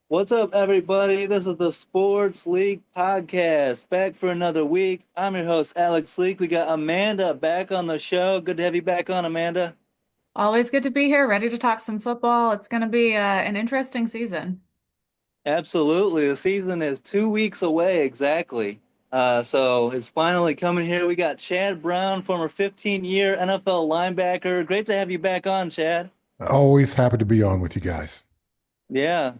What's up, everybody? This is the Sports League Podcast, back for another week. I'm your host, Alex Leak. We got Amanda back on the show. Good to have you back on, Amanda. Always good to be here, ready to talk some football. It's going to be an interesting season. Absolutely. The season is 2 weeks away exactly. So it's finally coming here. We got Chad Brown, former 15-year NFL linebacker. Great to have you back on, Chad. Always happy to be on with you guys. Yeah.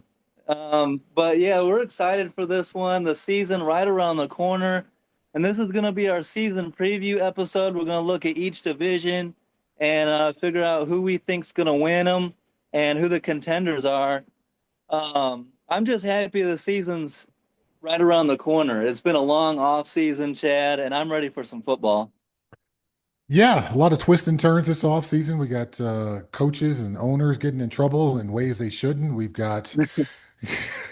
But yeah, we're excited for this one. The season right around the corner. And this is going to be our season preview episode. We're going to look at each division and figure out who we think's going to win them and who the contenders are. I'm just happy the season's right around the corner. It's been a long off season, Chad, and I'm ready for some football. Yeah, a lot of twists and turns this offseason. We got coaches and owners getting in trouble in ways they shouldn't. We've got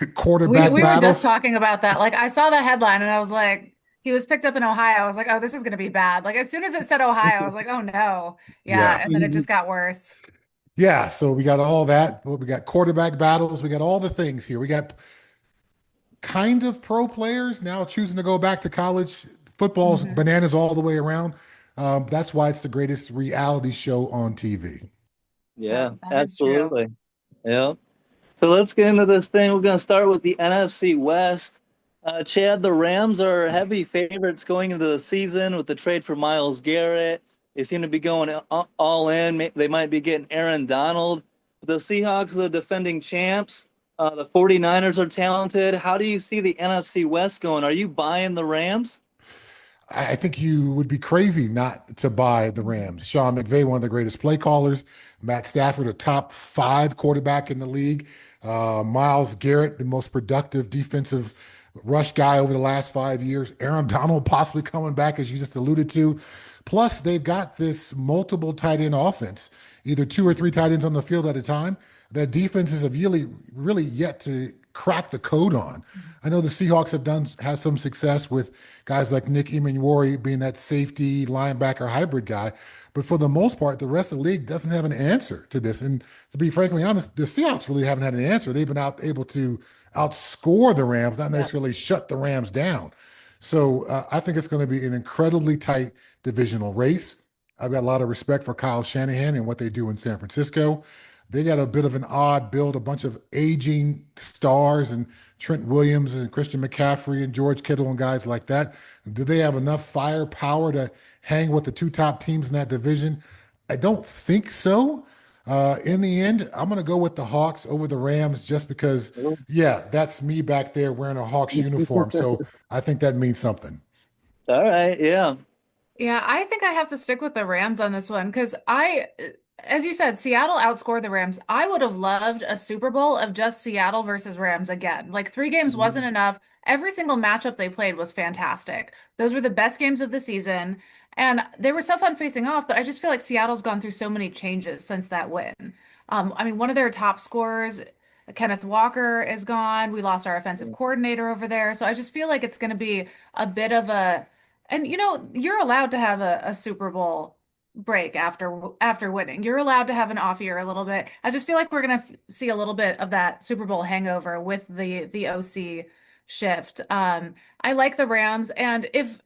We quarterback we were just battles. talking about that. Like I saw the headline and I was like, he was picked up in Ohio. I was like, oh, this is going to be bad. Like as soon as it said Ohio, I was like, oh no. Yeah, Yeah. and then it just got worse. Yeah, so we got all that. We got quarterback battles. We got all the things here. We got kind of pro players now choosing to go back to college. Football's Mhm. bananas all the way around. That's why it's the greatest reality show on TV. Yep, Yeah, that is true. absolutely. Yeah. So let's get into this thing. We're going to start with the NFC West. Chad, the Rams are heavy favorites going into the season with the trade for Myles Garrett. They seem to be going all in. They might be getting Aaron Donald. The Seahawks are the defending champs. The 49ers are talented. How do you see the NFC West going? Are you buying the Rams? I think you would be crazy not to buy the Rams. Sean McVay, one of the greatest play callers. Matt Stafford, a top five quarterback in the league. Myles Garrett, the most productive defensive rush guy over the last 5 years. Aaron Donald possibly coming back, as you just alluded to. Plus, they've got this multiple tight end offense, either two or three tight ends on the field at a time. That defenses have really yet to crack the code on. I know the Seahawks has some success with guys like Nick Emmanwori being that safety linebacker hybrid guy, but for the most part, the rest of the league doesn't have an answer to this. And to be frankly honest, the Seahawks really haven't had an answer. They've been able to outscore the Rams, not Yeah. necessarily shut the Rams down. So I think it's going to be an incredibly tight divisional race. I've got a lot of respect for Kyle Shanahan and what they do in San Francisco. They got a bit of an odd build, a bunch of aging stars and Trent Williams and Christian McCaffrey and George Kittle and guys like that. Do they have enough firepower to hang with the two top teams in that division? I don't think so. In the end, I'm going to go with the Hawks over the Rams just because, yeah, that's me back there wearing a Hawks uniform. So I think that means something. All right, yeah. Yeah, I think I have to stick with the Rams on this one because as you said, Seattle outscored the Rams. I would have loved a Super Bowl of just Seattle versus Rams again. Like three games wasn't enough. Every single matchup they played was fantastic. Those were the best games of the season, and they were so fun facing off. But I just feel like Seattle's gone through so many changes since that win. I mean, one of their top scorers, Kenneth Walker, is gone. We lost our offensive coordinator over there, so I just feel like it's going to be a bit of a and you're allowed to have a Super Bowl break after winning. You're allowed to have an off year a little bit. I just feel like we're gonna see a little bit of that Super Bowl hangover with the OC shift. I like the Rams, and if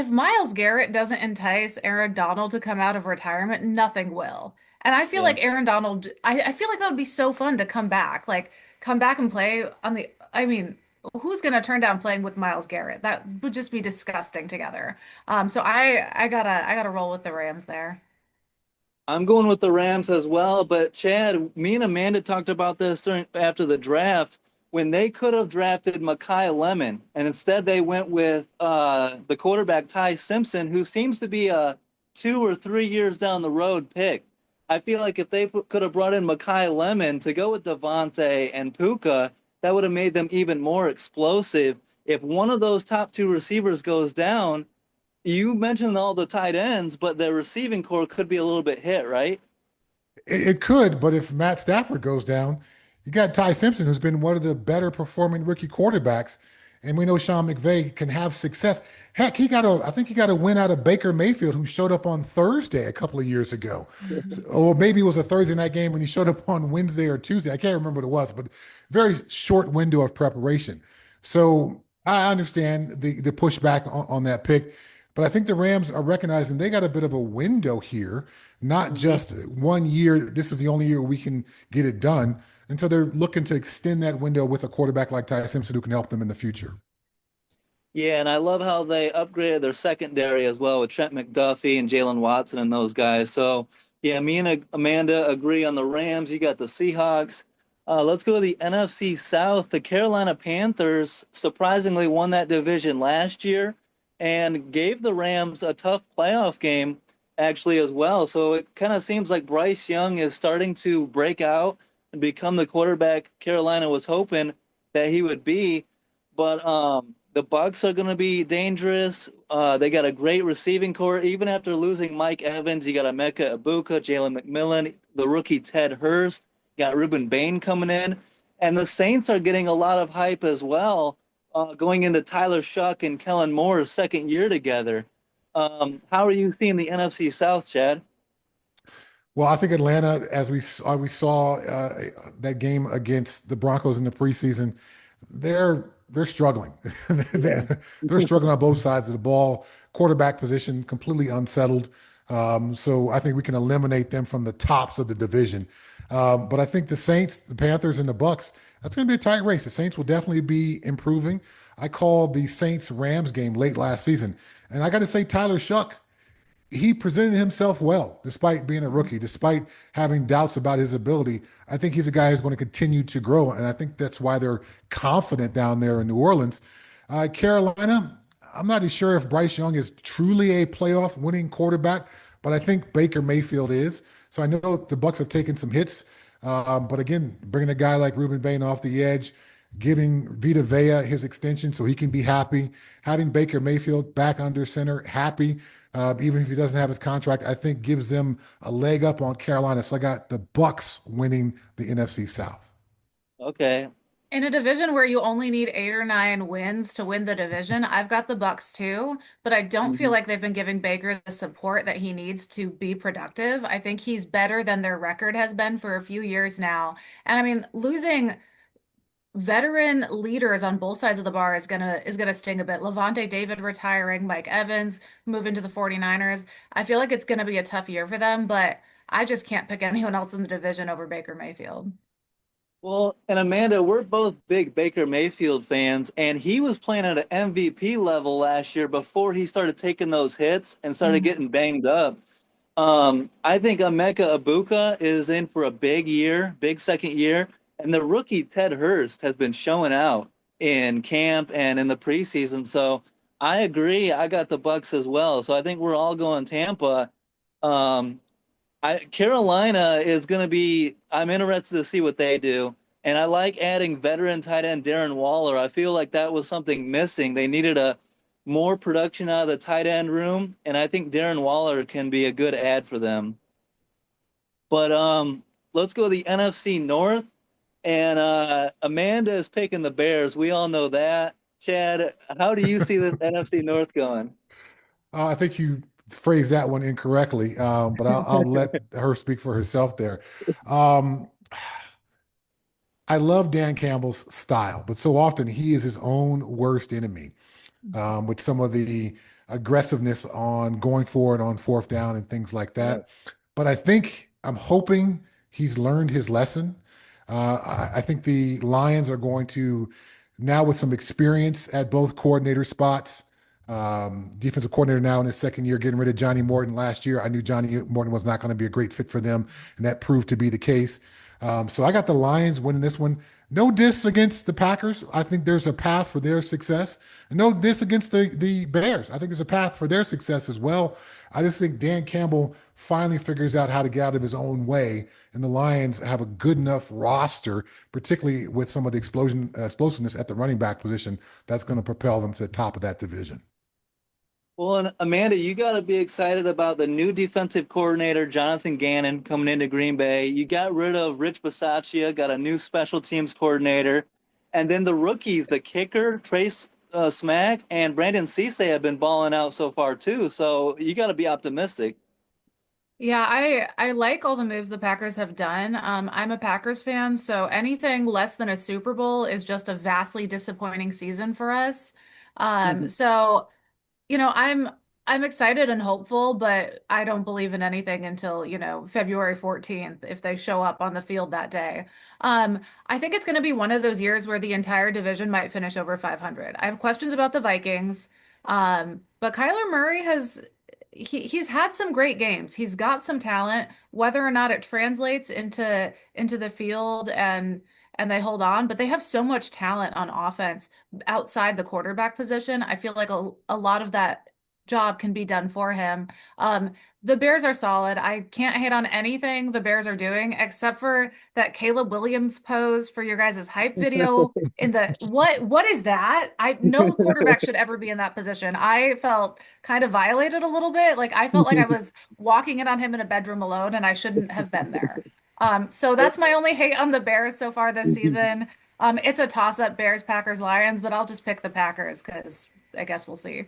Myles Garrett doesn't entice Aaron Donald to come out of retirement, nothing will. And I feel Yeah. like Aaron Donald, I feel like that would be so fun to come back and play on the, I mean, who's going to turn down playing with Myles Garrett? That would just be disgusting together. So I gotta roll with the Rams there. I'm going with the Rams as well, but Chad, me and Amanda talked about this after the draft when they could have drafted Mekhi Lemon, and instead they went with the quarterback Ty Simpson, who seems to be a 2 or 3 years down the road pick. I feel like if they could have brought in Mekhi Lemon to go with Devontae and Puka, that would have made them even more explosive. If one of those top two receivers goes down, you mentioned all the tight ends, but the receiving core could be a little bit hit, right? It could, but if Matt Stafford goes down, you got Ty Simpson, who's been one of the better performing rookie quarterbacks And we know Sean McVay can have success. Heck, I think he got a win out of Baker Mayfield, who showed up on Thursday a couple of years ago. Or maybe it was a Thursday night game when he showed up on Wednesday or Tuesday. I can't remember what it was, but very short window of preparation. So I understand the pushback on that pick. But I think the Rams are recognizing they got a bit of a window here, not just 1 year. This is the only year we can get it done. And so they're looking to extend that window with a quarterback like Ty Simpson who can help them in the future. Yeah, and I love how they upgraded their secondary as well with Trent McDuffie and Jalen Watson and those guys. So, yeah, me and Amanda agree on the Rams. You got the Seahawks. Let's go to the NFC South. The Carolina Panthers surprisingly won that division last year and gave the Rams a tough playoff game actually as well. So it kind of seems like Bryce Young is starting to break out and become the quarterback Carolina was hoping that he would be. But the Bucs are going to be dangerous. They got a great receiving core. Even after losing Mike Evans, you got Emeka Ibuka, Jalen McMillan, the rookie Ted Hurst, you got Ruben Bain coming in. And the Saints are getting a lot of hype as well, going into Tyler Shuck and Kellen Moore's second year together. How are you seeing the NFC South, Chad? Well, I think Atlanta, as we saw that game against the Broncos in the preseason, they're struggling. They're struggling on both sides of the ball. Quarterback position completely unsettled. So I think we can eliminate them from the tops of the division. But I think the Saints, the Panthers, and the Bucs, that's going to be a tight race. The Saints will definitely be improving. I called the Saints-Rams game late last season, and I got to say, Tyler Shuck, he presented himself well despite being a rookie, despite having doubts about his ability. I think he's a guy who's going to continue to grow, and I think that's why they're confident down there in New Orleans. Carolina, I'm not sure if Bryce Young is truly a playoff winning quarterback, but I think Baker Mayfield is. So I know the Bucs have taken some hits, but again, bringing a guy like Ruben Bain off the edge, giving Vita Vea his extension so he can be happy, having Baker Mayfield back under center, happy, even if he doesn't have his contract, I think gives them a leg up on Carolina. So I got the Bucs winning the NFC South. Okay. In a division where you only need 8 or 9 wins to win the division, I've got the Bucks too, but I don't feel like they've been giving Baker the support that he needs to be productive. I think he's better than their record has been for a few years now. And I mean, losing veteran leaders on both sides of the bar is gonna sting a bit. Levante David retiring, Mike Evans moving to the 49ers. I feel like it's gonna be a tough year for them, but I just can't pick anyone else in the division over Baker Mayfield. Well, and Amanda, we're both big Baker Mayfield fans, and he was playing at an MVP level last year before he started taking those hits and started getting banged up. I think Emeka Ibuka is in for a big year, big second year, and the rookie Ted Hurst has been showing out in camp and in the preseason. So I agree. I got the Bucks as well. So I think we're all going Tampa. Um, Carolina is going to be. I'm interested to see what they do, and I like adding veteran tight end Darren Waller. I feel like that was something missing. They needed a more production out of the tight end room, and I think Darren Waller can be a good add for them. But let's go to the NFC North, and Amanda is picking the Bears. We all know that. Chad, how do you see this NFC North going? I think you phrased that one incorrectly, but I'll let her speak for herself there. Um, I love Dan Campbell's style, but so often he is his own worst enemy with some of the aggressiveness on going forward on fourth down and things like that. But I'm hoping he's learned his lesson. I think the Lions are going to, now with some experience at both coordinator spots, defensive coordinator now in his second year, getting rid of Johnny Morton last year. I knew Johnny Morton was not going to be a great fit for them, and that proved to be the case. So I got the Lions winning this one. No diss against the Packers. I think there's a path for their success. And no diss against the Bears. I think there's a path for their success as well. I just think Dan Campbell finally figures out how to get out of his own way, and the Lions have a good enough roster, particularly with some of the explosiveness at the running back position, that's going to propel them to the top of that division. Well, and Amanda, you got to be excited about the new defensive coordinator, Jonathan Gannon, coming into Green Bay. You got rid of Rich Bisaccia, got a new special teams coordinator. And then the rookies, the kicker, Trace Smack and Brandon Cisse have been balling out so far too. So you got to be optimistic. Yeah, I like all the moves the Packers have done. I'm a Packers fan, so anything less than a Super Bowl is just a vastly disappointing season for us. So I'm excited and hopeful, but I don't believe in anything until, February 14th if they show up on the field that day. I think it's going to be one of those years where the entire division might finish over 500. I have questions about the Vikings. But Kyler Murray he's had some great games. He's got some talent. Whether or not it translates into the field and they hold on, but they have so much talent on offense outside the quarterback position. I feel like a lot of that job can be done for him. The Bears are solid. I can't hate on anything the Bears are doing except for that Caleb Williams pose for your guys' hype video in the what is that? I no quarterback should ever be in that position. I felt kind of violated a little bit. Like I felt like I was walking in on him in a bedroom alone and I shouldn't have been there. So that's my only hate on the Bears so far this season. It's a toss-up Bears, Packers, Lions, but I'll just pick the Packers because I guess we'll see.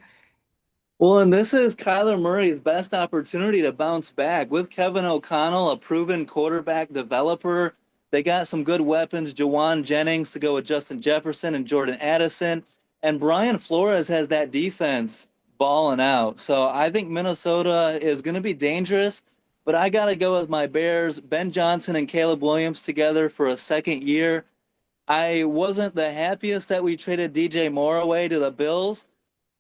Well, and this is Kyler Murray's best opportunity to bounce back with Kevin O'Connell, a proven quarterback developer. They got some good weapons, Jawan Jennings to go with Justin Jefferson and Jordan Addison. And Brian Flores has that defense balling out. So I think Minnesota is going to be dangerous, but I got to go with my Bears, Ben Johnson and Caleb Williams together for a second year. I wasn't the happiest that we traded DJ Moore away to the Bills,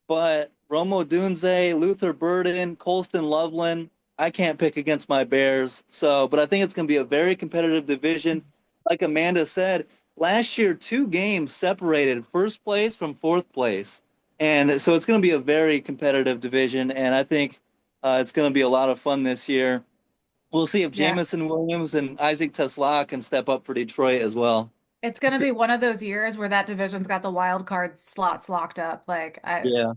but Romo Dunze, Luther Burden, Colston Loveland, I can't pick against my Bears. So, but I think it's going to be a very competitive division. Like Amanda said, last year, 2 games separated first place from fourth place. And so it's going to be a very competitive division. And I think it's going to be a lot of fun this year. We'll see if Yeah. Jamison Williams and Isaac Tesla can step up for Detroit as well. It's going to be one of those years where that division's got the wild card slots locked up. Like Yeah.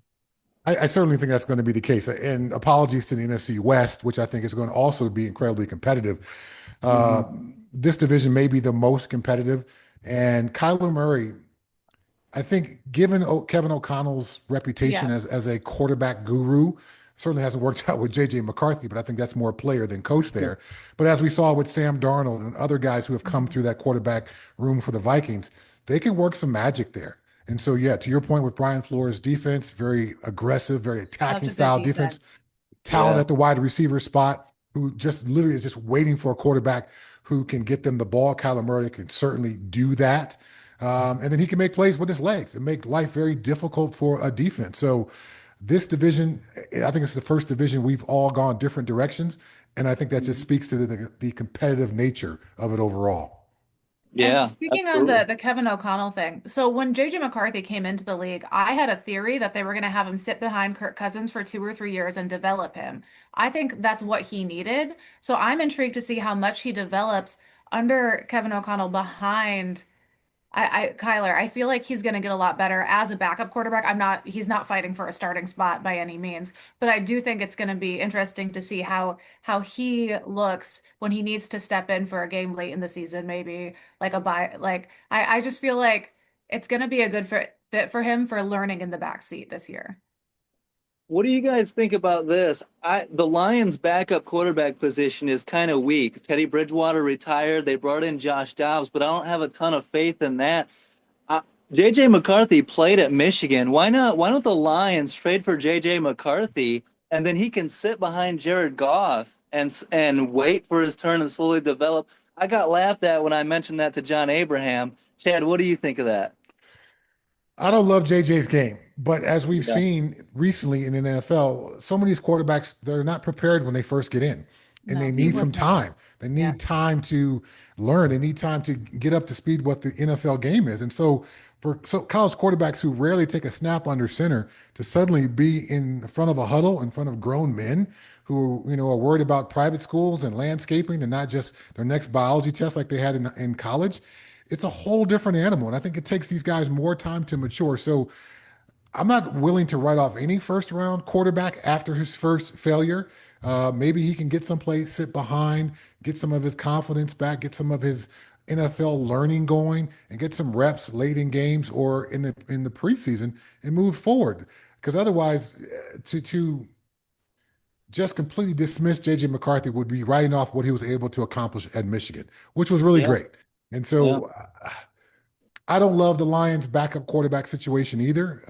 I certainly think that's going to be the case. And apologies to the NFC West, which I think is going to also be incredibly competitive. Mm-hmm. Uh, this division may be the most competitive. And Kyler Murray, I think, given Kevin O'Connell's reputation yeah. as a quarterback guru, certainly hasn't worked out with JJ McCarthy, but I think that's more player than coach there. But as we saw with Sam Darnold and other guys who have come through that quarterback room for the Vikings, they can work some magic there. And so, yeah, to your point with Brian Flores' defense, very aggressive, very Such attacking a good style defense, defense. talent Yeah. at the wide receiver spot, who just literally is just waiting for a quarterback who can get them the ball. Kyler Murray can certainly do that. And then he can make plays with his legs and make life very difficult for a defense. So this division, I think it's the first division we've all gone different directions. And I think that just speaks to the competitive nature of it overall. And Yeah, speaking on absolutely. the Kevin O'Connell thing, so when JJ McCarthy came into the league, I had a theory that they were going to have him sit behind Kirk Cousins for 2 or 3 years and develop him. I think that's what he needed. So I'm intrigued to see how much he develops under Kevin O'Connell behind Kyler. I feel like he's going to get a lot better as a backup quarterback. He's not fighting for a starting spot by any means, but I do think it's going to be interesting to see how he looks when he needs to step in for a game late in the season, maybe like a bye. Like I just feel like it's going to be a good fit for him for learning in the back seat this year. What do you guys think about this? The Lions' backup quarterback position is kind of weak. Teddy Bridgewater retired. They brought in Josh Dobbs, but I don't have a ton of faith in that. Uh, JJ McCarthy played at Michigan. Why not? Why don't the Lions trade for JJ McCarthy and then he can sit behind Jared Goff and wait for his turn and slowly develop? I got laughed at when I mentioned that to John Abraham. Chad, what do you think of that? I don't love JJ's game, but as we've Yeah. seen recently in the NFL, so many of these quarterbacks, they're not prepared when they first get in, and No, they he need some was not. time. They Yeah. need time to learn. They need time to get up to speed what the NFL game is. And so for college quarterbacks who rarely take a snap under center to suddenly be in front of a huddle in front of grown men who, are worried about private schools and landscaping and not just their next biology test like they had in college, it's a whole different animal. And I think it takes these guys more time to mature. So I'm not willing to write off any first round quarterback after his first failure. Maybe he can get someplace, sit behind, get some of his confidence back, get some of his NFL learning going and get some reps late in games or in the preseason and move forward. Because otherwise, to just completely dismiss JJ McCarthy would be writing off what he was able to accomplish at Michigan, which was really Yeah, great. And yeah. so I don't love the Lions backup quarterback situation either.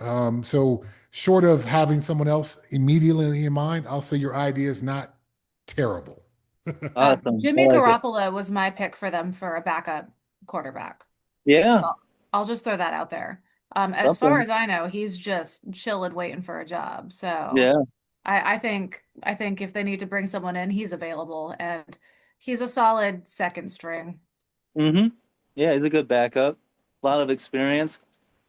So short of having someone else immediately in mind, I'll say your idea is not terrible. Awesome. I Jimmy like it. Garoppolo was my pick for them for a backup quarterback. Yeah, So I'll just throw that out there. As far something. as I know, he's just chilling, waiting for a job. So Yeah. I think if they need to bring someone in, he's available and he's a solid second string. Hmm. Yeah, he's a good backup. A lot of experience.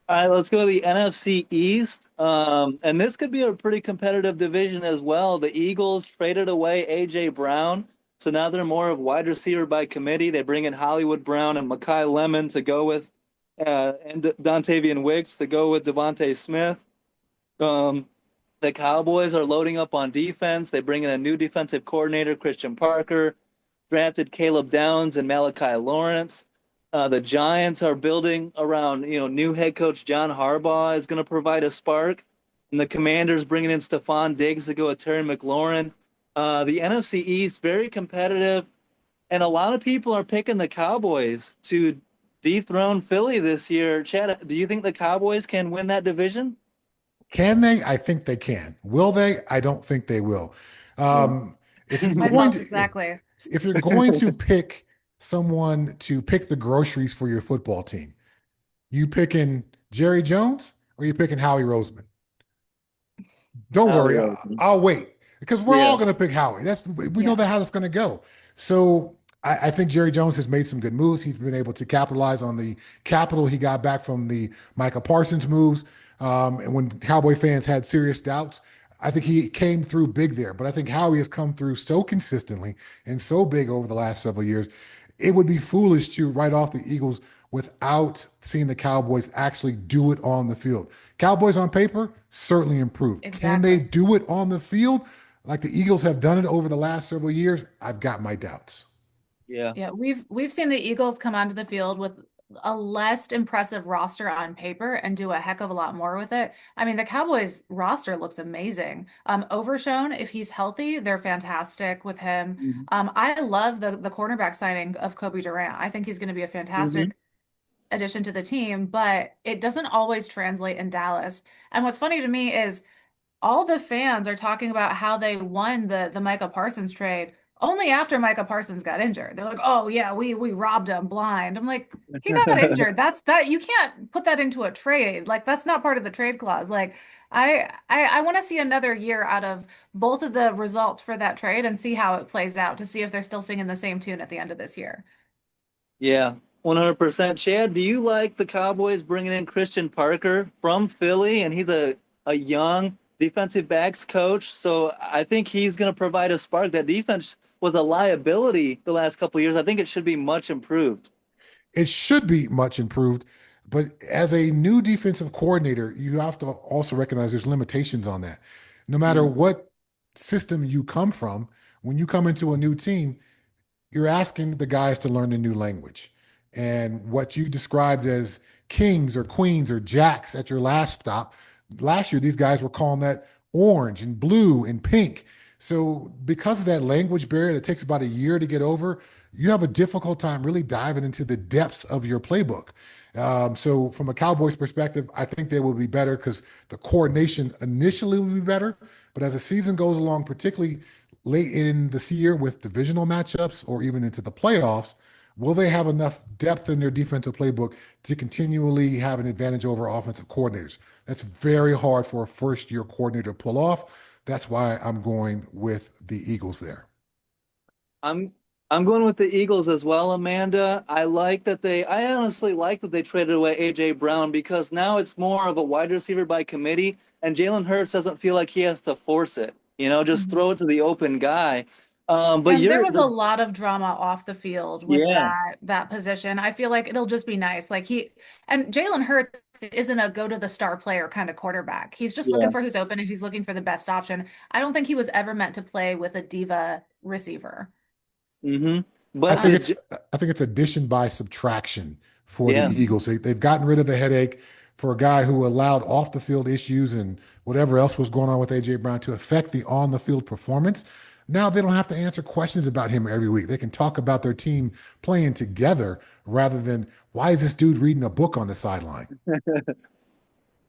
All right, let's go to the NFC East. And this could be a pretty competitive division as well. The Eagles traded away A.J. Brown, so now they're more of wide receiver by committee. They bring in Hollywood Brown and Makai Lemon to go with, and Dontavian Wicks to go with Devontae Smith. Um, the Cowboys are loading up on defense. They bring in a new defensive coordinator, Christian Parker, drafted Caleb Downs and Malachi Lawrence. The Giants are building around, new head coach John Harbaugh is going to provide a spark. And the Commanders bringing in Stephon Diggs to go with Terry McLaurin. The NFC East, very competitive. And a lot of people are picking the Cowboys to dethrone Philly this year. Chad, do you think the Cowboys can win that division? Can they? I think they can. Will they? I don't think they will. Yeah. If you're My going thoughts to exactly. if you're going to pick someone to pick the groceries for your football team, you picking Jerry Jones or you picking Howie Roseman? Don't Howie worry, Roseman. I'll wait because we're all Yeah. going to pick Howie. We know Yeah. that how that's going to go. So I think Jerry Jones has made some good moves. He's been able to capitalize on the capital he got back from the Micah Parsons moves. And when Cowboy fans had serious doubts, I think he came through big there. But I think Howie has come through so consistently and so big over the last several years. It would be foolish to write off the Eagles without seeing the Cowboys actually do it on the field. Cowboys on paper certainly improved. Can they Exactly. do it on the field like the Eagles have done it over the last several years? I've got my doubts. Yeah. Yeah, we've seen the Eagles come onto the field with a less impressive roster on paper and do a heck of a lot more with it. I mean, the Cowboys roster looks amazing. Overshown, if he's healthy, they're fantastic with him. Hmm. I love the cornerback signing of Kobe Durant. I think he's going to be a Hmm. fantastic addition to the team, but it doesn't always translate in Dallas. And what's funny to me is all the fans are talking about how they won the Micah Parsons trade only after Micah Parsons got injured. They're like, "Oh yeah, we robbed him blind." I'm like, "He got injured. That's that you can't put that into a trade. Like that's not part of the trade clause." Like I want to see another year out of both of the results for that trade and see how it plays out to see if they're still singing the same tune at the end of this year. Yeah, 100%. Chad, do you like the Cowboys bringing in Christian Parker from Philly? And he's a young defensive backs coach. So I think he's going to provide a spark. That defense was a liability the last couple of years. I think it should be much improved. It should be much improved, but as a new defensive coordinator, you have to also recognize there's limitations on that. No matter Mhm. what system you come from, when you come into a new team, you're asking the guys to learn a new language. And what you described as kings or queens or jacks at your last stop, last year, these guys were calling that orange and blue and pink. So, because of that language barrier that takes about a year to get over, you have a difficult time really diving into the depths of your playbook. So, from a Cowboys perspective, I think they will be better because the coordination initially will be better. But as the season goes along, particularly late in this year with divisional matchups or even into the playoffs, will they have enough depth in their defensive playbook to continually have an advantage over offensive coordinators? That's very hard for a first year coordinator to pull off. That's why I'm going with the Eagles there. I'm I'm going with the Eagles as well, Amanda. I honestly like that they traded away AJ Brown because now it's more of a wide receiver by committee, and Jalen Hurts doesn't feel like he has to force it. Just Mhm. throw it to the open guy. But And there you're was a the lot of drama off the field with Yeah. that position. I feel like it'll just be nice. Like he and Jalen Hurts isn't a go to the star player kind of quarterback. He's just looking Yeah. for who's open and he's looking for the best option. I don't think he was ever meant to play with a diva receiver. Hmm. I But think the it's I think it's addition by subtraction for the yeah, Eagles. They've gotten rid of the headache for a guy who allowed off the field issues and whatever else was going on with AJ Brown to affect the on the field performance. Now they don't have to answer questions about him every week. They can talk about their team playing together rather than why is this dude reading a book on the sideline?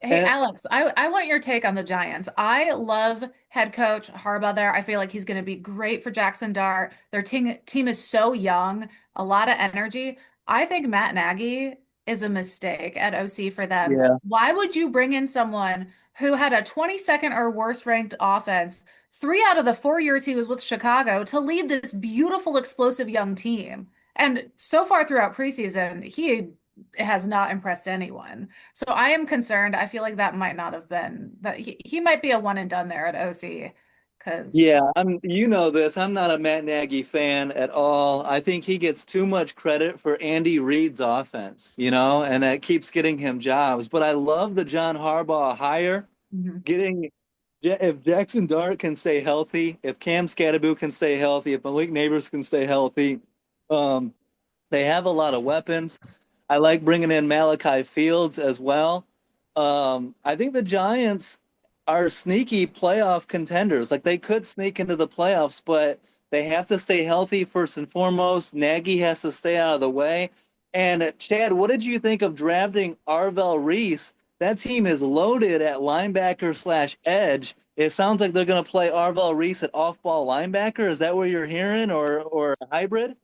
Hey, and Alex, I want your take on the Giants. I love head coach Harbaugh there. I feel like he's going to be great for Jackson Dart. Their team is so young, a lot of energy. I think Matt Nagy is a mistake at OC for them. yeah, Why would you bring in someone who had a 22nd or worst ranked offense 3 out of the 4 years he was with Chicago to lead this beautiful, explosive young team? And so far throughout preseason, he has not impressed anyone. So I am concerned. I feel like that might not have been that he might be a one and done there at OC because yeah. You know this. I'm not a Matt Nagy fan at all. I think he gets too much credit for Andy Reid's offense, and that keeps getting him jobs. But I love the John Harbaugh hire. Getting if Jackson Dart can stay healthy, if Cam Scatterboot can stay healthy, if Malik Neighbors can stay healthy, um, they have a lot of weapons. I like bringing in Malachi Fields as well. I think the Giants are sneaky playoff contenders. Like they could sneak into the playoffs, but they have to stay healthy first and foremost. Nagy has to stay out of the way. And Chad, what did you think of drafting Arvell Reese? That team is loaded at linebacker slash edge. It sounds like they're going to play Arvell Reese at off ball linebacker. Is that what you're hearing, or a hybrid?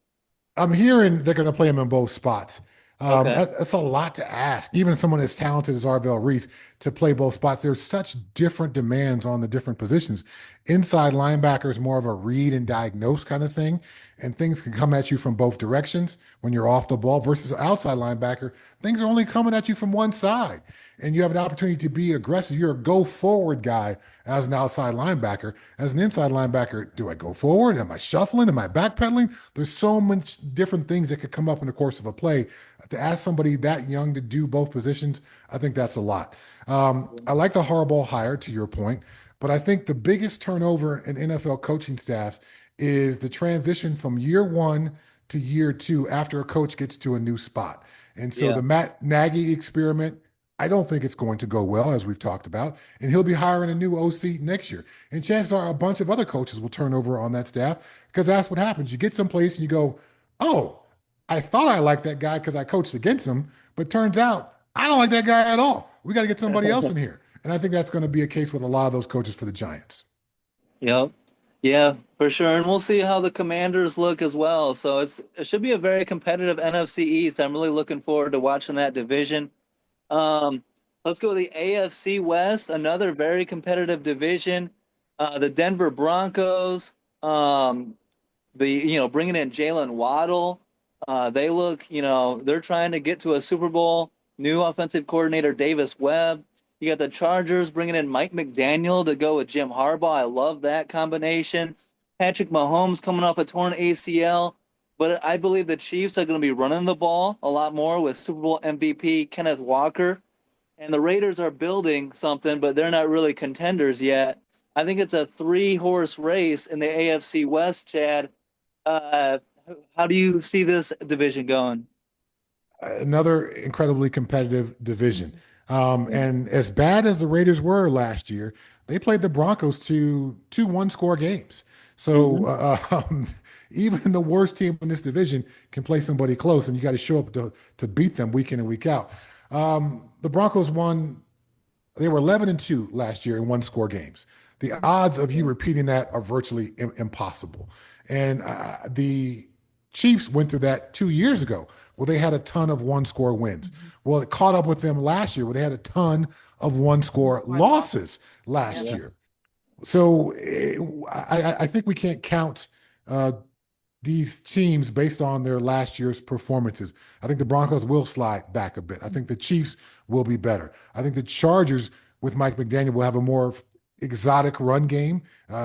I'm hearing they're going to play him in both spots. Okay. That's a lot to ask. Even someone as talented as Arvell Reese to play both spots. There's such different demands on the different positions. Inside linebacker is more of a read and diagnose kind of thing, and things can come at you from both directions when you're off the ball. Versus outside linebacker, things are only coming at you from one side, and you have an opportunity to be aggressive. You're a go forward guy as an outside linebacker. As an inside linebacker, do I go forward? Am I shuffling? Am I backpedaling? There's so much different things that could come up in the course of a play. To ask somebody that young to do both positions, I think that's a lot. I like the Harbaugh hire, to your point, but I think the biggest turnover in NFL coaching staffs is the transition from year one to year two after a coach gets to a new spot. And so Yeah. the Matt Nagy experiment, I don't think it's going to go well, as we've talked about. And he'll be hiring a new OC next year. And chances are a bunch of other coaches will turn over on that staff because that's what happens. You get someplace and you go, oh, I thought I liked that guy because I coached against him, but turns out I don't like that guy at all. We got to get somebody else in here. And I think that's going to be a case with a lot of those coaches for the Giants. Yep. Yeah, for sure. And we'll see how the Commanders look as well. So it should be a very competitive NFC East. I'm really looking forward to watching that division. Um, let's go to the AFC West, another very competitive division. The Denver Broncos, bringing in Jalen Waddle. They look, they're trying to get to a Super Bowl. New offensive coordinator Davis Webb. You got the Chargers bringing in Mike McDaniel to go with Jim Harbaugh. I love that combination. Patrick Mahomes coming off a torn ACL. But I believe the Chiefs are going to be running the ball a lot more with Super Bowl MVP Kenneth Walker. And the Raiders are building something, but they're not really contenders yet. I think it's a three-horse race in the AFC West, Chad. Uh, how do you see this division going? Another incredibly competitive division. And as bad as the Raiders were last year, they played the Broncos to two one-score games. So Mm-hmm. even the worst team in this division can play somebody close, and you got to show up to beat them week in and week out. The Broncos won. They were 11-2 last year in one-score games. The odds of you repeating that are virtually impossible. And the Chiefs went through that 2 years ago where they had a ton of one-score wins. Well, it caught up with them last year where they had a ton of one-score losses last Yeah. year. So I think we can't count uh, these teams based on their last year's performances. I think the Broncos will slide back a bit. I think the Chiefs will be better. I think the Chargers with Mike McDaniel will have a more exotic run game.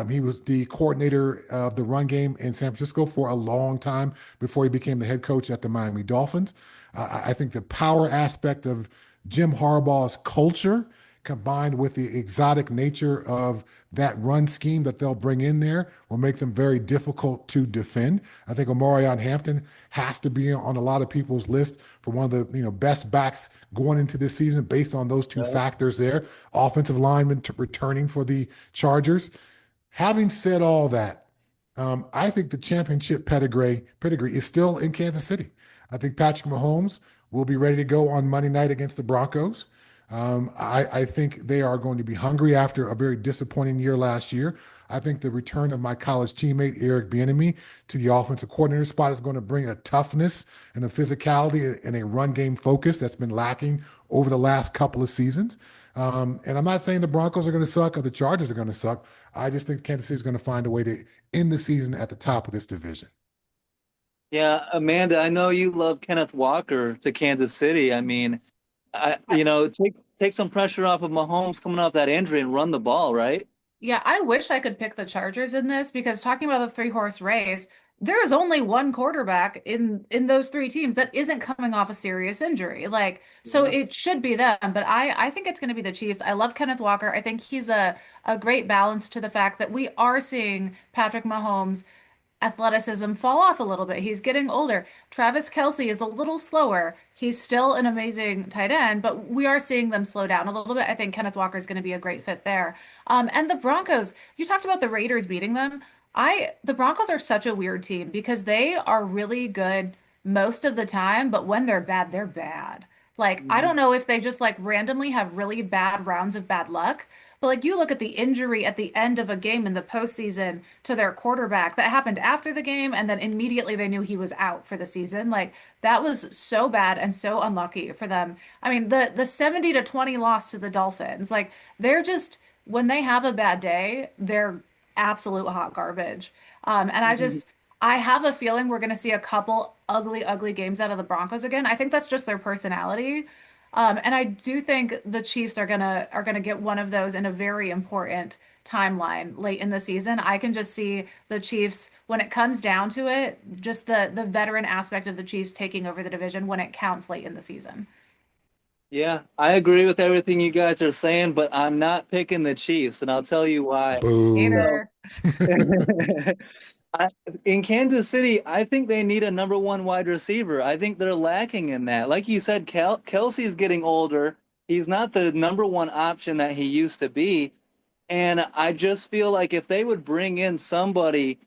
He was the coordinator of the run game in San Francisco for a long time before he became the head coach at the Miami Dolphins. I think the power aspect of Jim Harbaugh's culture combined with the exotic nature of that run scheme that they'll bring in there, will make them very difficult to defend. I think Omarion Hampton has to be on a lot of people's list for one of the best backs going into this season based on those two factors there. Offensive lineman returning for the Chargers. Having said all that, I think the championship pedigree is still in Kansas City. I think Patrick Mahomes will be ready to go on Monday night against the Broncos. I think they are going to be hungry after a very disappointing year last year. I think the return of my college teammate, Eric Bieniemy, to the offensive coordinator spot is going to bring a toughness and a physicality and a run game focus that's been lacking over the last couple of seasons. And I'm not saying the Broncos are going to suck or the Chargers are going to suck. I just think Kansas City is going to find a way to end the season at the top of this division. Yeah, Amanda, I know you love Kenneth Walker to Kansas City. I mean, take some pressure off of Mahomes coming off that injury and run the ball, right? Yeah, I wish I could pick the Chargers in this because talking about the three-horse race, there is only one quarterback in those three teams that isn't coming off a serious injury. Like, so Yeah. it should be them, but I think it's going to be the Chiefs. I love Kenneth Walker. I think he's a great balance to the fact that we are seeing Patrick Mahomes athleticism fall off a little bit. He's getting older. Travis Kelce is a little slower. He's still an amazing tight end, but we are seeing them slow down a little bit. I think Kenneth Walker is going to be a great fit there. And the Broncos, you talked about the Raiders beating them. The Broncos are such a weird team because they are really good most of the time, but when they're bad, they're bad. Like, I Mhm. don't know if they just like randomly have really bad rounds of bad luck, but like you look at the injury at the end of a game in the postseason to their quarterback that happened after the game, and then immediately they knew he was out for the season. Like that was so bad and so unlucky for them. I mean, the 70-20 loss to the Dolphins, like they're just when they have a bad day, they're absolute hot garbage. And I have a feeling we're going to see a couple ugly, ugly games out of the Broncos again. I think that's just their personality. And I do think the Chiefs are gonna get one of those in a very important timeline late in the season. I can just see the Chiefs when it comes down to it, just the veteran aspect of the Chiefs taking over the division when it counts late in the season. Yeah, I agree with everything you guys are saying, but I'm not picking the Chiefs, and I'll tell you why. Boo. So, Hater. I, in Kansas City, I think they need a number one wide receiver. I think they're lacking in that. Like you said, Kelsey's getting older. He's not the number one option that he used to be. And I just feel like if they would bring in somebody,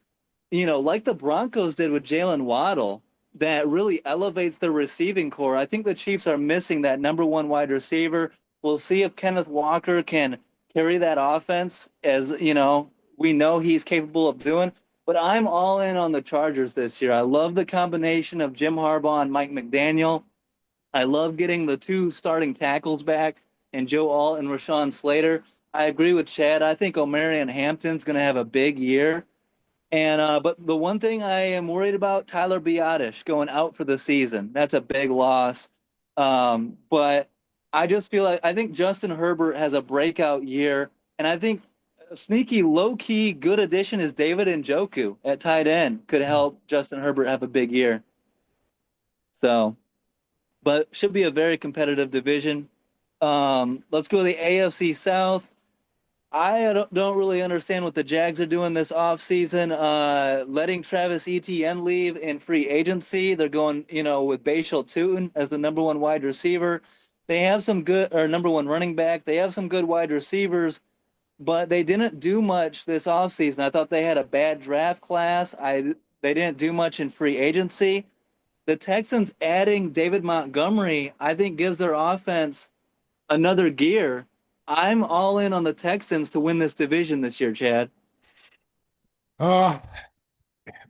like the Broncos did with Jalen Waddle, that really elevates the receiving core. I think the Chiefs are missing that number one wide receiver. We'll see if Kenneth Walker can carry that offense as, we know he's capable of doing. But I'm all in on the Chargers this year. I love the combination of Jim Harbaugh and Mike McDaniel. I love getting the two starting tackles back and Joe Alt and Rashawn Slater. I agree with Chad. I think Omarion Hampton's going to have a big year. And but the one thing I am worried about, Tyler Biadasz going out for the season. That's a big loss. But I just feel like I think Justin Herbert has a breakout year, and I think a sneaky, low-key, good addition is David Njoku at tight end could help Justin Herbert have a big year. So, but should be a very competitive division. Let's go to the AFC South. I don't really understand what the Jags are doing this offseason, letting Travis Etienne leave in free agency. They're going, with Bashal Tutin as the number one wide receiver. They have some good, or number one running back. They have some good wide receivers, but they didn't do much this offseason. I thought they had a bad draft class. They didn't do much in free agency. The Texans adding David Montgomery, I think, gives their offense another gear. I'm all in on the Texans to win this division this year, Chad. Uh,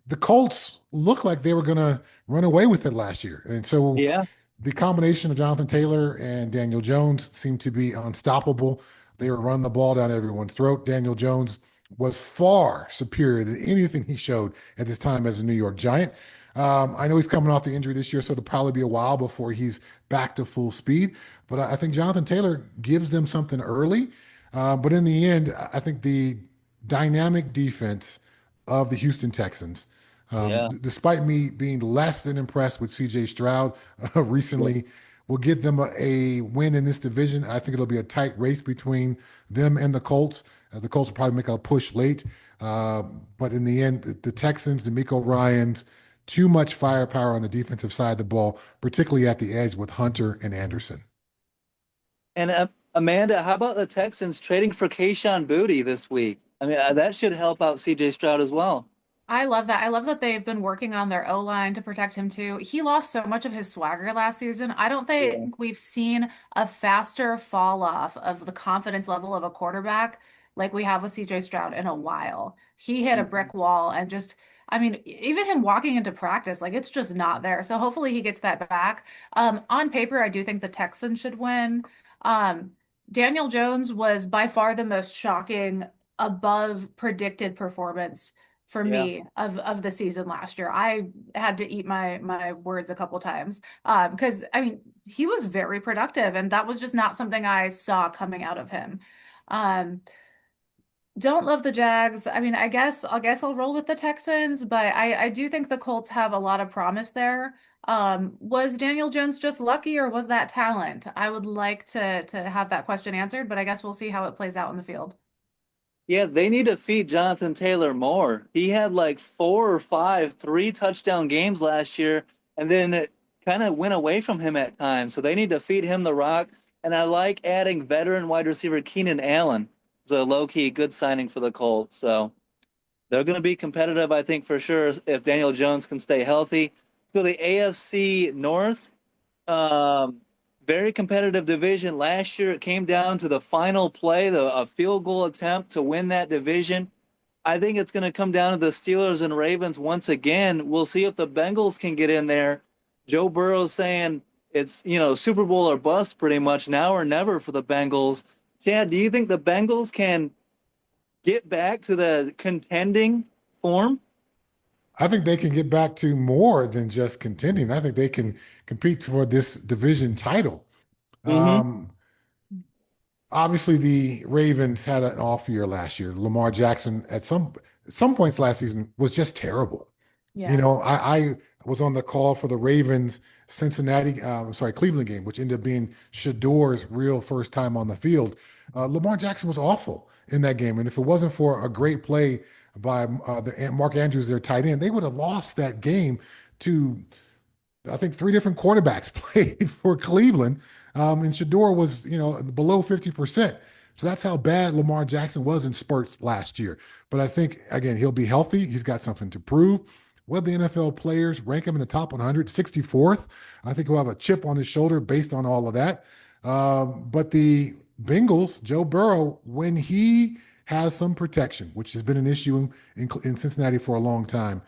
the Colts looked like they were going to run away with it last year. And so Yeah. the combination of Jonathan Taylor and Daniel Jones seemed to be unstoppable. They were running the ball down everyone's throat. Daniel Jones was far superior than anything he showed at this time as a New York Giant. I know he's coming off the injury this year, so it'll probably be a while before he's back to full speed. But I think Jonathan Taylor gives them something early. But in the end, I think the dynamic defense of the Houston Texans, Yeah. despite me being less than impressed with CJ Stroud recently, will get them a win in this division. I think it'll be a tight race between them and the Colts. The Colts will probably make a push late. But in the end, the Texans, DeMeco Ryans, too much firepower on the defensive side of the ball, particularly at the edge with Hunter and Anderson. And Amanda, how about the Texans trading for Kayshon Boutte this week? I mean, that should help out CJ Stroud as well. I love that. I love that they've been working on their O-line to protect him too. He lost so much of his swagger last season. I don't Yeah. think we've seen a faster fall off of the confidence level of a quarterback like we have with CJ Stroud in a while. He hit a Mhm. brick wall and just, I mean, even him walking into practice, like it's just not there. So hopefully he gets that back. On paper, I do think the Texans should win. Um, Daniel Jones was by far the most shocking, above predicted performance for Yeah. me of the season last year. I had to eat my words a couple times because I mean he was very productive and that was just not something I saw coming out of him. Um, don't love the Jags. I mean, I guess I'll roll with the Texans, but I do think the Colts have a lot of promise there. Was Daniel Jones just lucky or was that talent? I would like to have that question answered, but I guess we'll see how it plays out in the field. Yeah, they need to feed Jonathan Taylor more. He had like four or five, three touchdown games last year, and then it kind of went away from him at times. So they need to feed him the rock. And I like adding veteran wide receiver Keenan Allen. It's a low-key good signing for the Colts. So they're going to be competitive, I think, for sure, if Daniel Jones can stay healthy. So the AFC North, um, very competitive division. Last year, it came down to the final play, a field goal attempt to win that division. I think it's going to come down to the Steelers and Ravens once again. We'll see if the Bengals can get in there. Joe Burrow's saying it's, Super Bowl or bust pretty much now or never for the Bengals. Chad, do you think the Bengals can get back to the contending form? I think they can get back to more than just contending. I think they can compete for this division title. Mm-hmm. Um, Obviously, the Ravens had an off year last year. Lamar Jackson at some points last season was just terrible. Yeah. I was on the call for the Ravens Cincinnati, sorry, Cleveland game, which ended up being Shador's real first time on the field. Lamar Jackson was awful in that game, and if it wasn't for a great play by Mark Andrews, their tight end, they would have lost that game to I think three different quarterbacks played for Cleveland, and Shador was below 50%. So that's how bad Lamar Jackson was in spurts last year. But I think again he'll be healthy. He's got something to prove. What the NFL players rank him in the top 100, 64th. I think he'll have a chip on his shoulder based on all of that. But the Bengals, Joe Burrow, when he has some protection, which has been an issue in Cincinnati for a long time,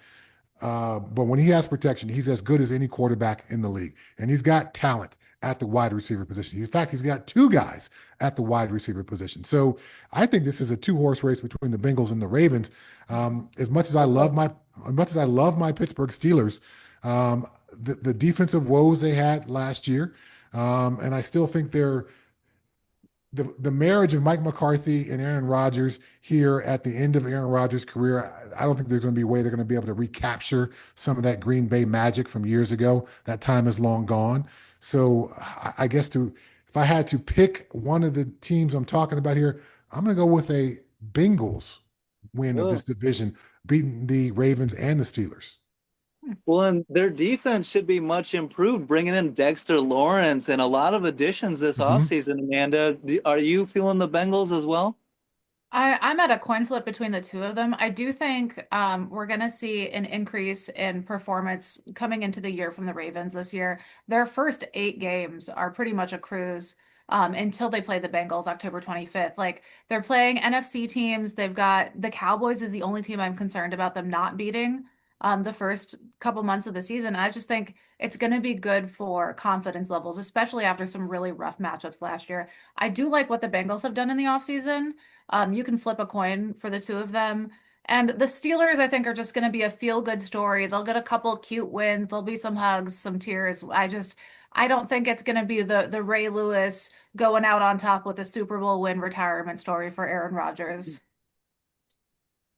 but when he has protection, he's as good as any quarterback in the league. And he's got talent at the wide receiver position. In fact, he's got two guys at the wide receiver position. So I think this is a two-horse race between the Bengals and the Ravens. As much as I love my Pittsburgh Steelers, the defensive woes they had last year, and I still think they're the marriage of Mike McCarthy and Aaron Rodgers here at the end of Aaron Rodgers' career, I don't think there's going to be a way they're going to be able to recapture some of that Green Bay magic from years ago. That time is long gone. So I guess if I had to pick one of the teams I'm talking about here, I'm going to go with a Bengals win of this division, beating the Ravens and the Steelers. Well, and their defense should be much improved, bringing in Dexter Lawrence and a lot of additions this Mhm. offseason. Amanda, are you feeling the Bengals as well? I'm at a coin flip between the two of them. I do think we're going to see an increase in performance coming into the year from the Ravens this year. Their first 8 games are pretty much a cruise until they play the Bengals October 25th. Like they're playing NFC teams. They've got the Cowboys is the only team I'm concerned about them not beating the first couple months of the season. And I just think it's going to be good for confidence levels, especially after some really rough matchups last year. I do like what the Bengals have done in the offseason. You can flip a coin for the two of them. And the Steelers, I think, are just going to be a feel-good story. They'll get a couple cute wins. There'll be some hugs, some tears. I don't think it's going to be the Ray Lewis going out on top with a Super Bowl win retirement story for Aaron Rodgers.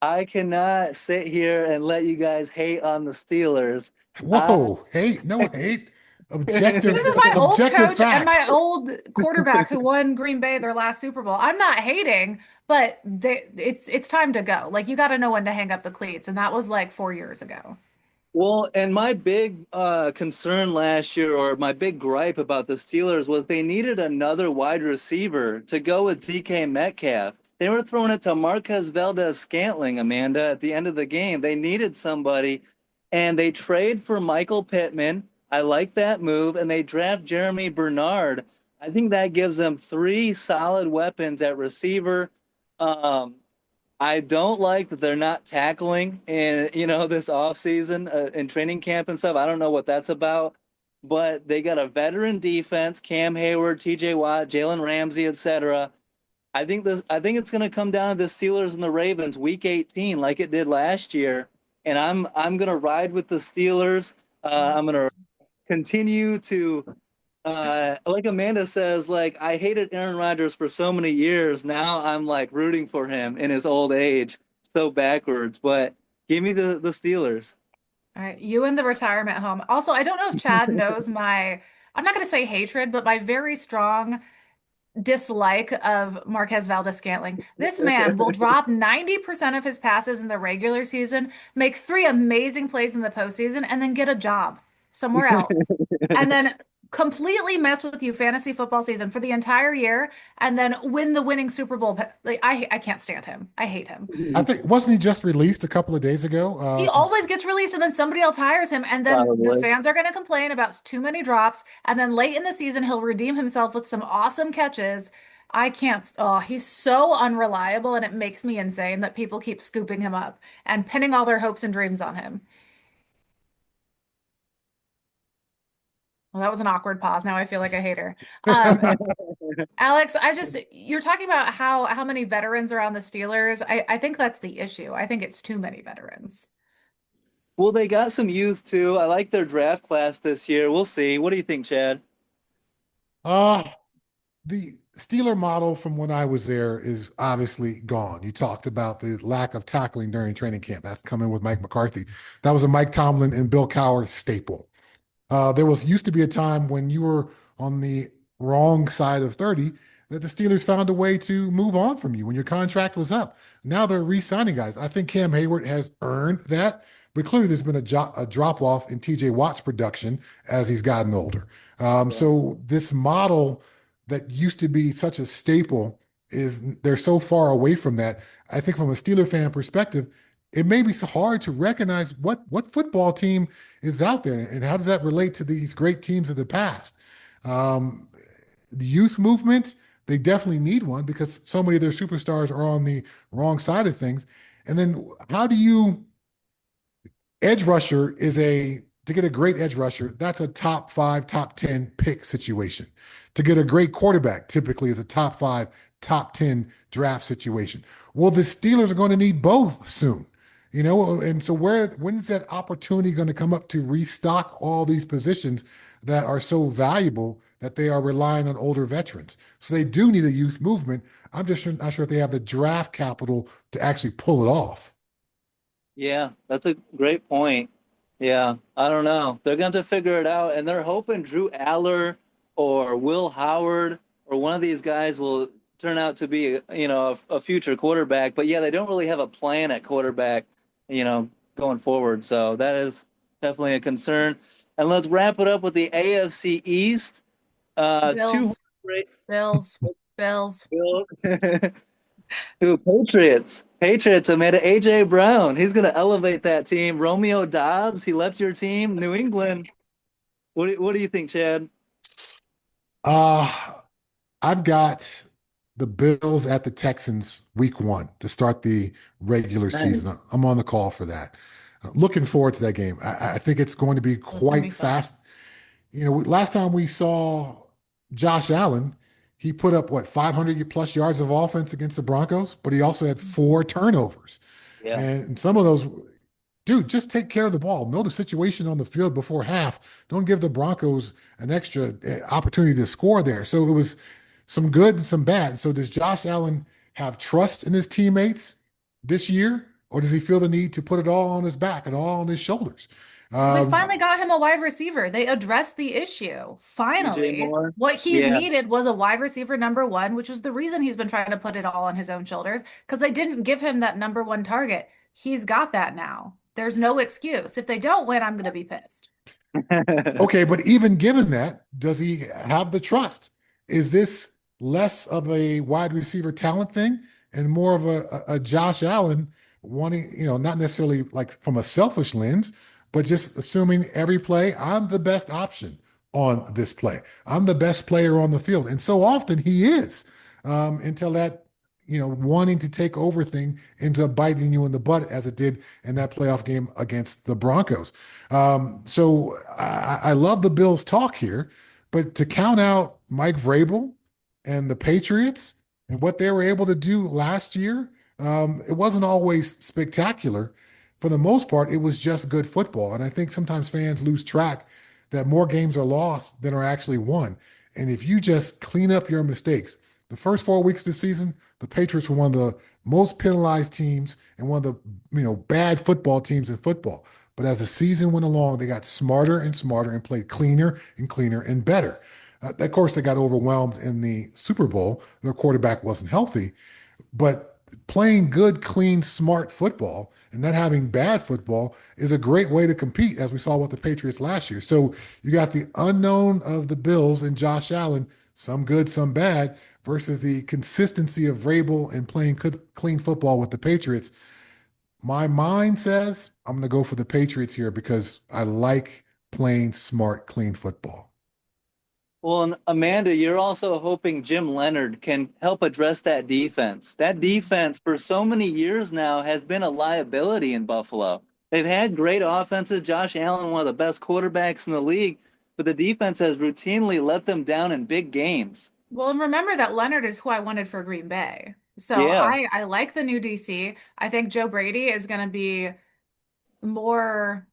I cannot sit here and let you guys hate on the Steelers. I Whoa, hate, no hate. Objective, This is my old objective coach and my facts. old quarterback who won Green Bay their last Super Bowl. I'm not hating, but it's time to go. Like you got to know when to hang up the cleats, and that was like 4 years ago. Well, and my big concern last year, or my big gripe about the Steelers, was they needed another wide receiver to go with DK Metcalf. They were throwing it to Marquez Valdez-Scantling, Amanda, at the end of the game. They needed somebody, and they trade for Michael Pittman. I like that move, and they draft Jeremy Bernard. I think that gives them three solid weapons at receiver. Um, I don't like that they're not tackling in, this offseason in training camp and stuff. I don't know what that's about, but they got a veteran defense, Cam Hayward, TJ Watt, Jalen Ramsey, etc. I think it's going to come down to the Steelers and the Ravens week 18 like it did last year, and I'm going to ride with the Steelers. I'm going to continue to like Amanda says, like I hated Aaron Rodgers for so many years. Now I'm like rooting for him in his old age. So backwards, but give me the Steelers. All right, you in the retirement home. Also, I don't know if Chad knows I'm not going to say hatred, but my very strong dislike of Marquez Valdez-Scantling. This man will drop 90% of his passes in the regular season, make three amazing plays in the postseason, and then get a job somewhere else. And then completely mess with you fantasy football season for the entire year and then win the winning Super Bowl. Like I can't stand him. I hate him. I think wasn't he just released a couple of days ago? He From always gets released and then somebody else hires him and then the Probably. fans are going to complain about too many drops and then late in the season he'll redeem himself with some awesome catches. I can't. Oh, he's so unreliable and it makes me insane that people keep scooping him up and pinning all their hopes and dreams on him. Well, that was an awkward pause. Now I feel like a hater. Um, Alex, you're talking about how many veterans are on the Steelers. I think that's the issue. I think it's too many veterans. Well, they got some youth too. I like their draft class this year. We'll see. What do you think, Chad? uh the Steeler model from when I was there is obviously gone. You talked about the lack of tackling during training camp. That's coming with Mike McCarthy. That was a Mike Tomlin and Bill Cowher staple. There was used to be a time when you were on the wrong side of 30 that the Steelers found a way to move on from you when your contract was up. Now they're re-signing guys. I think Cam Hayward has earned that, but clearly there's been a drop off in TJ Watt's production as he's gotten older. Yeah. So this model that used to be such a staple is they're so far away from that. I think from a Steeler fan perspective, it may be so hard to recognize what football team is out there and how does that relate to these great teams of the past. Um, the youth movement, they definitely need one because so many of their superstars are on the wrong side of things. And then how do you edge rusher is a to get a great edge rusher, that's a top five, top 10 pick situation. To get a great quarterback typically is a top five, top 10 draft situation. Well, the Steelers are going to need both soon. And so when is that opportunity going to come up to restock all these positions that are so valuable that they are relying on older veterans? So they do need a youth movement. I'm just not sure if they have the draft capital to actually pull it off. Yeah, that's a great point. Yeah, I don't know. They're going to figure it out, and they're hoping Drew Aller or Will Howard or one of these guys will turn out to be, a future quarterback. But yeah, they don't really have a plan at quarterback, going forward. So that is definitely a concern. And let's wrap it up with the AFC East. Two Bills, Bills, Bills. Ooh, Patriots. Patriots have made it AJ Brown. He's going to elevate that team. Romeo Dobbs, he left your team. New England. What do you think, Chad? Uh, I've got the Bills at the Texans week one to start the regular Nice. season. I'm on the call for that. Looking forward to that game. I think it's going to be That's gonna be quite fun. fast. Last time we saw Josh Allen, he put up what 500 plus yards of offense against the Broncos, but he also had four turnovers. Yeah. And some of those, dude, just take care of the ball. Know the situation on the field before half. Don't give the Broncos an extra opportunity to score there. So it was some good and some bad. So does Josh Allen have trust in his teammates this year, or does he feel the need to put it all on his back and all on his shoulders? We Um, finally got him a wide receiver. They addressed the issue. DJ Finally. Moore. What he's Yeah. needed was a wide receiver number one, which was the reason he's been trying to put it all on his own shoulders because they didn't give him that number one target. He's got that now. There's no excuse. If they don't win, I'm going to be pissed. Okay, but even given that, does he have the trust? Is this less of a wide receiver talent thing and more of a Josh Allen wanting, not necessarily like from a selfish lens, but just assuming every play, I'm the best option on this play. I'm the best player on the field. And so often he is, until that, wanting to take over thing ends up biting you in the butt as it did in that playoff game against the Broncos. So I love the Bills talk here, but to count out Mike Vrabel and the Patriots and what they were able to do last year, it wasn't always spectacular. For the most part, it was just good football. And I think sometimes fans lose track that more games are lost than are actually won. And if you just clean up your mistakes, the first 4 weeks of the season, the Patriots were one of the most penalized teams and one of the bad football teams in football. But as the season went along, they got smarter and smarter and played cleaner and cleaner and better. Of course, they got overwhelmed in the Super Bowl. Their quarterback wasn't healthy, but playing good, clean, smart football and not having bad football is a great way to compete, as we saw with the Patriots last year. So you got the unknown of the Bills and Josh Allen, some good, some bad, versus the consistency of Vrabel and playing clean football with the Patriots. My mind says I'm going to go for the Patriots here because I like playing smart, clean football. Well, and Amanda, you're also hoping Jim Leonard can help address that defense. That defense for so many years now has been a liability in Buffalo. They've had great offenses. Josh Allen, one of the best quarterbacks in the league, but the defense has routinely let them down in big games. Well, and remember that Leonard is who I wanted for Green Bay. So Yeah, I like the new DC. I think Joe Brady is going to be more.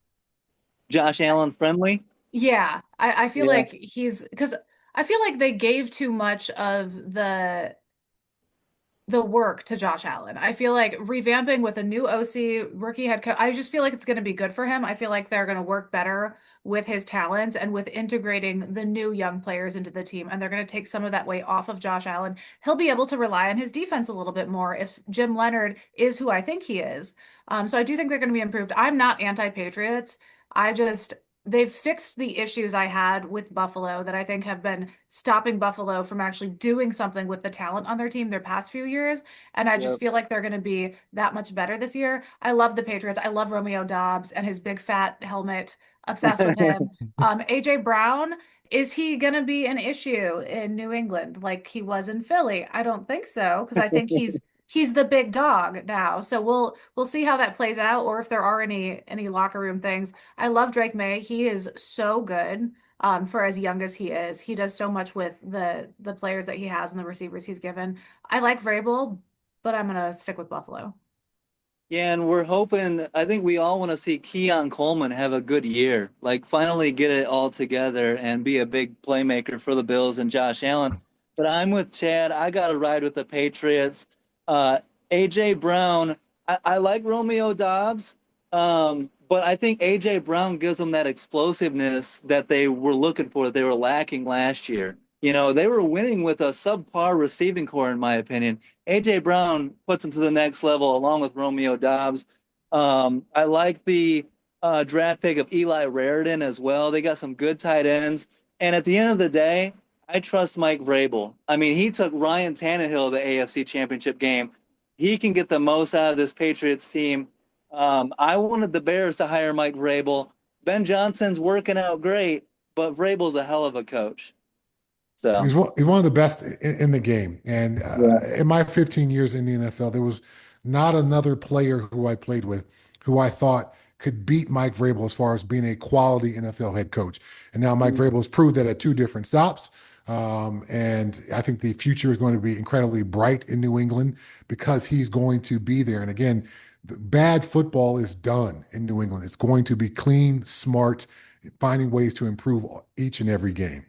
Josh Allen friendly. Yeah, I feel Yeah. like he's because I feel like they gave too much of the work to Josh Allen. I feel like revamping with a new OC, rookie head coach, I just feel like it's going to be good for him. I feel like they're going to work better with his talents and with integrating the new young players into the team. And they're going to take some of that weight off of Josh Allen. He'll be able to rely on his defense a little bit more if Jim Leonard is who I think he is. So I do think they're going to be improved. I'm not anti-Patriots. I just they've fixed the issues I had with Buffalo that I think have been stopping Buffalo from actually doing something with the talent on their team their past few years. And I just Yep. feel like they're going to be that much better this year. I love the Patriots. I love Romeo Dobbs and his big fat helmet. Obsessed with him. AJ Brown, is he going to be an issue in New England like he was in Philly? I don't think so because I think he's the big dog now. So we'll see how that plays out or if there are any locker room things. I love Drake May. He is so good for as young as he is. He does so much with the players that he has and the receivers he's given. I like Vrabel, but I'm gonna stick with Buffalo. Yeah, and we're hoping, I think we all want to see Keon Coleman have a good year, like finally get it all together and be a big playmaker for the Bills and Josh Allen. But I'm with Chad. I got to ride with the Patriots. AJ Brown, I like Romeo Dobbs, but I think AJ Brown gives them that explosiveness that they were looking for, that they were lacking last year. They were winning with a subpar receiving core, in my opinion. AJ Brown puts him to the next level along with Romeo Dobbs. I like the draft pick of Eli Raritan as well. They got some good tight ends. And at the end of the day, I trust Mike Vrabel. I mean, he took Ryan Tannehill to the AFC Championship game. He can get the most out of this Patriots team. I wanted the Bears to hire Mike Vrabel. Ben Johnson's working out great, but Vrabel's a hell of a coach. So, He's one of the best in the game. And yeah. in my 15 years in the NFL, there was not another player who I played with who I thought could beat Mike Vrabel as far as being a quality NFL head coach. And now Mike Vrabel has proved that at two different stops. And I think the future is going to be incredibly bright in New England because he's going to be there. And again, the bad football is done in New England. It's going to be clean, smart, finding ways to improve each and every game.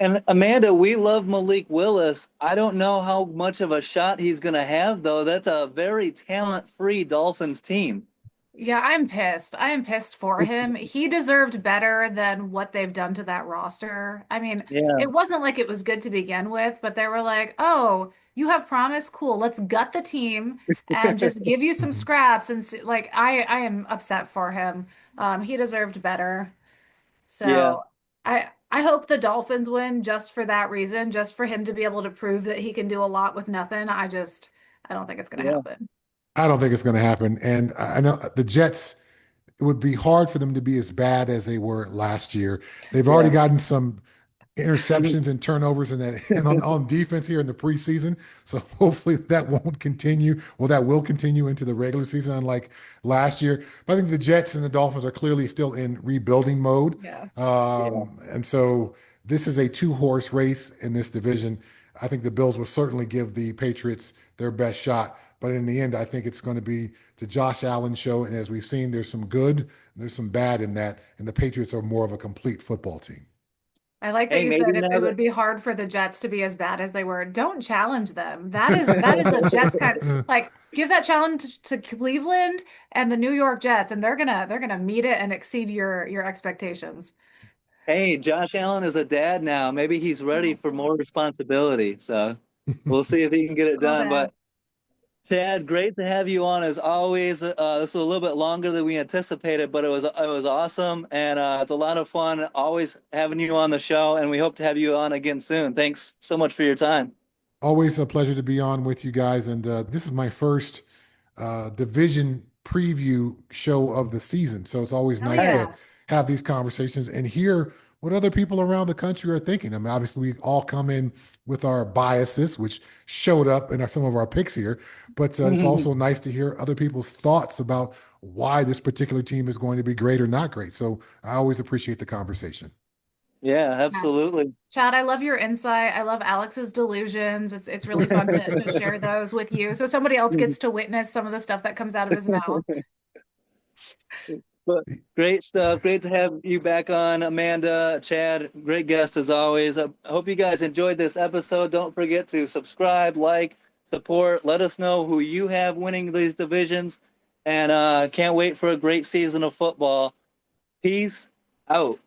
And Amanda, we love Malik Willis. I don't know how much of a shot he's going to have, though. That's a very talent-free Dolphins team. Yeah, I'm pissed. I am pissed for him. He deserved better than what they've done to that roster. I mean, Yeah, it wasn't like it was good to begin with, but they were like, "Oh, you have promise? Cool. Let's gut the team and just give you some Mhm. scraps." And see, like, I am upset for him. He deserved better. yeah, So I hope the Dolphins win just for that reason, just for him to be able to prove that he can do a lot with nothing. I don't think it's going to yeah, happen. I don't think it's going to happen. And I know the Jets, it would be hard for them to be as bad as they were last year. They've already yeah. gotten some interceptions and turnovers in that and on defense here in the preseason. So hopefully that won't continue. Well, that will continue into the regular season, unlike last year. But I think the Jets and the Dolphins are clearly still in rebuilding mode. Yeah. Yeah. And so this is a two-horse race in this division. I think the Bills will certainly give the Patriots their best shot. But in the end, I think it's going to be the Josh Allen show. And as we've seen, there's some good, there's some bad in that. And the Patriots are more of a complete football team. I like that Hey, you maybe said it now would that be hard for the Jets to be as bad as they were. Don't challenge them. That is a Jets kind like give that challenge to Cleveland and the New York Jets, and they're gonna meet it and exceed your expectations. hey, Josh Allen is a dad now. Maybe he's ready for more responsibility. So we'll see if he can get it Go done. Dad. But Chad, great to have you on as always. This was a little bit longer than we anticipated, but it was awesome, and it's a lot of fun always having you on the show. And we hope to have you on again soon. Thanks so much for your time. Always a pleasure to be on with you guys. And this is my first division preview show of the season. So it's always Hell nice to yeah. have these conversations and hear what other people around the country are thinking. I mean, obviously, we all come in with our biases, which showed up in some of our picks here, but it's also nice to hear other people's thoughts about why this particular team is going to be great or not great. So I always appreciate the conversation. Yeah, Yeah. absolutely. Chad, I love your insight. I love Alex's delusions. It's really fun to share those with you. So somebody else gets to witness some of the stuff that comes out of his mouth. But great stuff. Great to have you back on, Amanda, Chad. Great guest as always. I hope you guys enjoyed this episode. Don't forget to subscribe, like, support. Let us know who you have winning these divisions. And can't wait for a great season of football. Peace out.